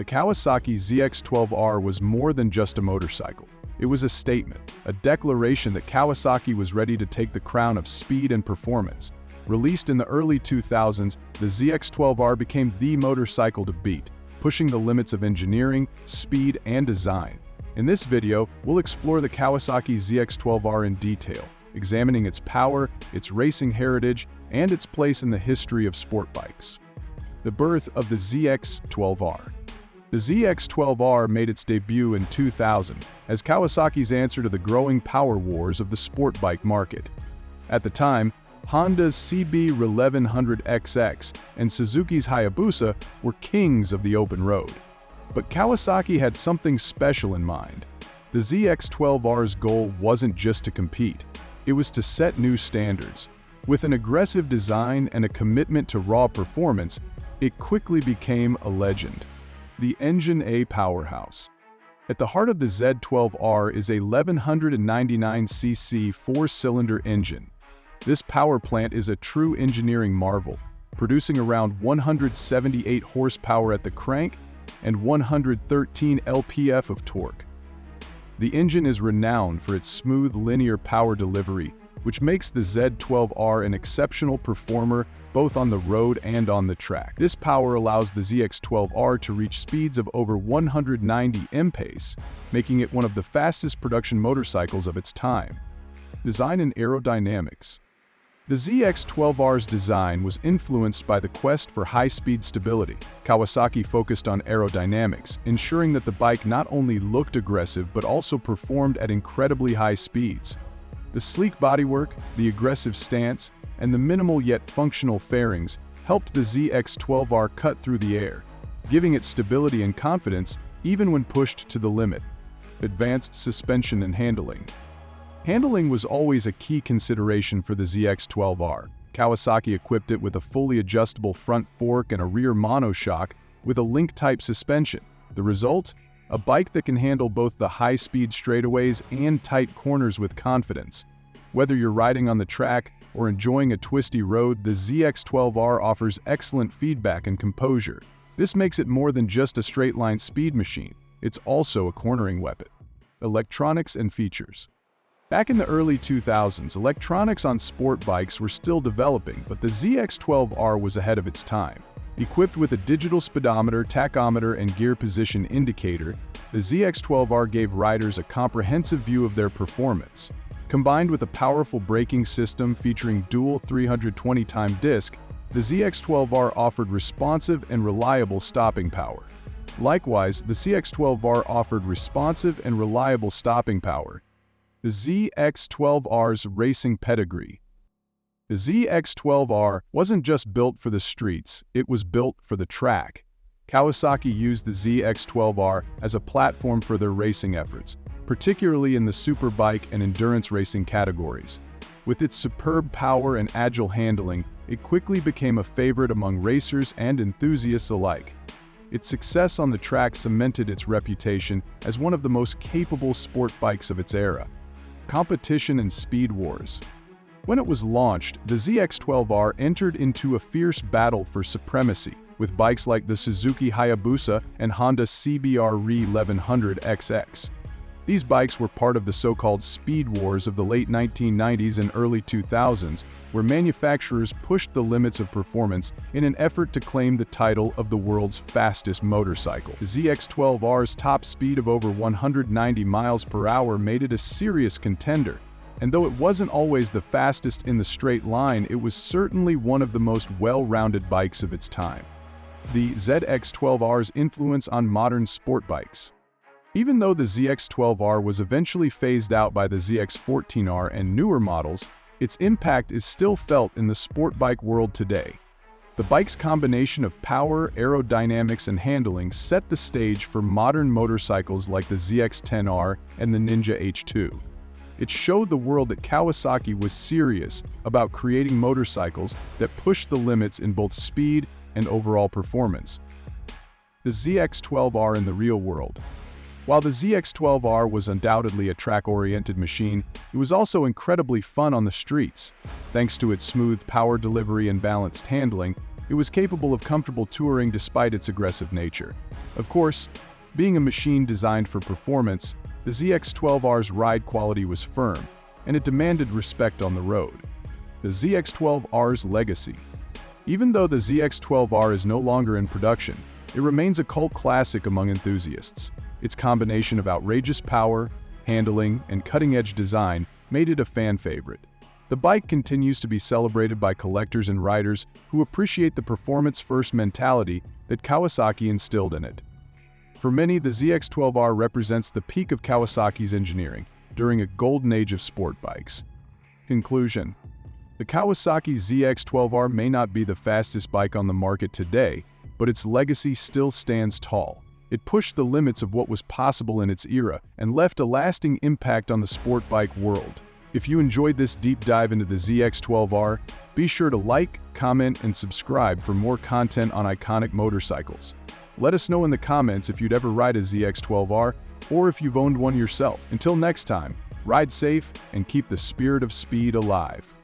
Kawasaki ZX-12R was more than just a motorcycle. It was a statement, a declaration that Kawasaki was ready to take the crown of speed and performance. Released in the early 2000s, the ZX-12R became the motorcycle to beat, pushing the limits of engineering, speed, and design. In this video, we'll explore the Kawasaki ZX-12R in detail, examining its power, its racing heritage, and its place in the history of sport bikes. The birth of the ZX-12R. The ZX-12R made its debut in 2000 as Kawasaki's answer to the growing power wars of the sport bike market. At the time, Honda's CB1100XX and Suzuki's Hayabusa were kings of the open road. But Kawasaki had something special in mind. The ZX-12R's goal wasn't just to compete, it was to set new standards. With an aggressive design and a commitment to raw performance, it quickly became a legend. The Engine A powerhouse. At the heart of the Z12R is a 1199cc four-cylinder engine. This power plant is a true engineering marvel, producing around 178 horsepower at the crank and 113 lp-f of torque. The engine is renowned for its smooth linear power delivery, which makes the Z12R an exceptional performer both on the road and on the track. This power allows the ZX-12R to reach speeds of over 190 mph, making it one of the fastest production motorcycles of its time. Design and aerodynamics. The ZX-12R's design was influenced by the quest for high-speed stability. Kawasaki focused on aerodynamics, ensuring that the bike not only looked aggressive but also performed at incredibly high speeds. The sleek bodywork, the aggressive stance, and the minimal yet functional fairings helped the ZX-12R cut through the air, giving it stability and confidence even when pushed to the limit. Advanced suspension and handling. Handling was always a key consideration for the ZX-12R. Kawasaki equipped it with a fully adjustable front fork and a rear monoshock with a link-type suspension. The result? A bike that can handle both the high-speed straightaways and tight corners with confidence. Whether you're riding on the track or enjoying a twisty road, the ZX-12R offers excellent feedback and composure. This makes it more than just a straight-line speed machine. It's also a cornering weapon. Electronics and features. Back in the early 2000s, electronics on sport bikes were still developing, but the ZX-12R was ahead of its time. Equipped with a digital speedometer, tachometer, and gear position indicator, the ZX-12R gave riders a comprehensive view of their performance. Combined with a powerful braking system featuring dual 320-time disc, the ZX-12R offered responsive and reliable stopping power. Likewise, the ZX-12R offered responsive and reliable stopping power. The ZX-12R's racing pedigree. The ZX-12R wasn't just built for the streets, it was built for the track. Kawasaki used the ZX-12R as a platform for their racing efforts, particularly in the superbike and endurance racing categories. With its superb power and agile handling, it quickly became a favorite among racers and enthusiasts alike. Its success on the track cemented its reputation as one of the most capable sport bikes of its era. Competition and speed wars. When it was launched, the ZX-12R entered into a fierce battle for supremacy, with bikes like the Suzuki Hayabusa and Honda CBR1100XX. These bikes were part of the so-called speed wars of the late 1990s and early 2000s, where manufacturers pushed the limits of performance in an effort to claim the title of the world's fastest motorcycle. The ZX-12R's top speed of over 190 miles per hour made it a serious contender, and though it wasn't always the fastest in the straight line, it was certainly one of the most well-rounded bikes of its time. The ZX-12R's influence on modern sport bikes. Even though the ZX-12R was eventually phased out by the ZX-14R and newer models, its impact is still felt in the sport bike world today. The bike's combination of power, aerodynamics, and handling set the stage for modern motorcycles like the ZX-10R and the Ninja H2. It showed the world that Kawasaki was serious about creating motorcycles that pushed the limits in both speed and overall performance. The ZX-12R in the real world. While the ZX-12R was undoubtedly a track-oriented machine, it was also incredibly fun on the streets. Thanks to its smooth power delivery and balanced handling, it was capable of comfortable touring despite its aggressive nature. Of course, being a machine designed for performance, the ZX-12R's ride quality was firm, and it demanded respect on the road. The ZX-12R's legacy. Even though the ZX-12R is no longer in production, it remains a cult classic among enthusiasts. Its combination of outrageous power, handling, and cutting-edge design made it a fan favorite. The bike continues to be celebrated by collectors and riders who appreciate the performance-first mentality that Kawasaki instilled in it. For many, the ZX-12R represents the peak of Kawasaki's engineering during a golden age of sport bikes. Conclusion: the Kawasaki ZX-12R may not be the fastest bike on the market today, but its legacy still stands tall. It pushed the limits of what was possible in its era and left a lasting impact on the sport bike world. If you enjoyed this deep dive into the ZX-12R, be sure to like, comment, and subscribe for more content on iconic motorcycles. Let us know in the comments if you'd ever ride a ZX-12R or if you've owned one yourself. Until next time, ride safe and keep the spirit of speed alive.